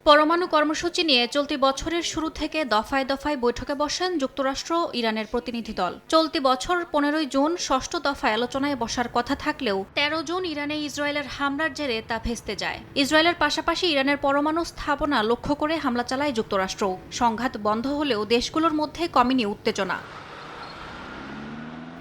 পরমাণু কর্মসূচি নিয়ে চলতি বছরের শুরু থেকে দফায় দফায় বৈঠকে বসেন যুক্তরাষ্ট্র ইরানের প্রতিনিধি দল। চলতি বছর 15 জুন ষষ্ঠ দফায় আলোচনায় বসার কথা থাকলেও 13 জুন ইরানে ইসরায়েলের হামলার জেরে তা ভেস্তে যায়। ইসরায়েলের পাশাপাশি ইরানের পরমাণু স্থাপনা লক্ষ্য করে হামলা চালায় যুক্তরাষ্ট্র। সংঘাত বন্ধ হলেও দেশগুলোর মধ্যে কমেনি উত্তেজনা।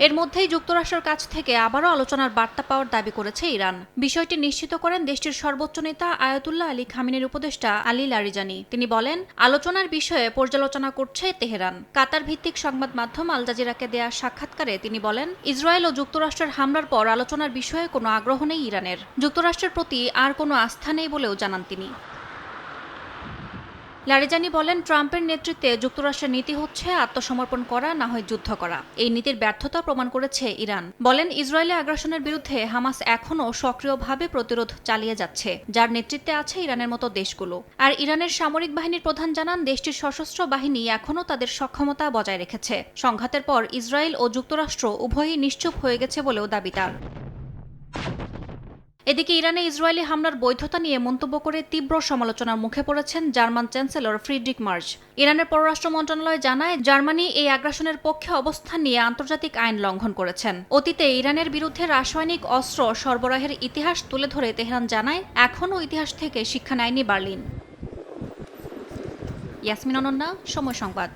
এর মধ্যেই যুক্তরাষ্ট্রের কাছ থেকে আবারও আলোচনার বার্তা পাওয়ার দাবি করেছে ইরান। বিষয়টি নিশ্চিত করেন দেশটির সর্বোচ্চ নেতা আয়াতুল্লাহ আলী খামেনির উপদেষ্টা আলী লারিজানি। তিনি বলেন, আলোচনার বিষয়ে পর্যালোচনা করছে তেহরান। কাতার ভিত্তিক সংবাদ মাধ্যম আল জাজিরাকে দেয়া সাক্ষাৎকারে তিনি বলেন, ইসরায়েল ও যুক্তরাষ্ট্রের হামলার পর আলোচনার বিষয়ে কোনো আগ্রহ নেই ইরানের। যুক্তরাষ্ট্রের প্রতি আর কোনো আস্থা নেই বলেও জানান তিনি। লারিজানি বলেন, ট্রাম্পের নেতৃত্বে যুক্তরাষ্ট্রের নীতি হচ্ছে আত্মসমর্পণ করা, না হয় যুদ্ধ করা। এই নীতির ব্যর্থতা প্রমাণ করেছে ইরান। বলেন, ইসরায়েলি আগ্রাসনের বিরুদ্ধে হামাস এখনও সক্রিয়ভাবে প্রতিরোধ চালিয়ে যাচ্ছে, যার নেতৃত্বে আছে ইরানের মতো দেশগুলো। আর ইরানের সামরিক বাহিনীর প্রধান জানান, দেশটির সশস্ত্র বাহিনী এখনও তাদের সক্ষমতা বজায় রেখেছে। সংঘাতের পর ইসরায়েল ও যুক্তরাষ্ট্র উভয়ই নিশ্চুপ হয়ে গেছে বলেও দাবি তার। এদিকে ইরানে ইসরায়েলি হামলার বৈধতা নিয়ে মন্তব্য করে তীব্র সমালোচনার মুখে পড়েছেন জার্মান চ্যান্সেলর ফ্রিডরিখ মার্জ। ইরানের পররাষ্ট্র মন্ত্রণালয় জানায়, জার্মানি এই আগ্রাসনের পক্ষে অবস্থান নিয়ে আন্তর্জাতিক আইন লঙ্ঘন করেছেন। অতীতে ইরানের বিরুদ্ধে রাসায়নিক অস্ত্র সরবরাহের ইতিহাস তুলে ধরে তেহরান জানায়, এখনও ইতিহাস থেকে শিক্ষা নেয়নি বার্লিন। ইয়াসমিন অনন্যা, সময় সংবাদ।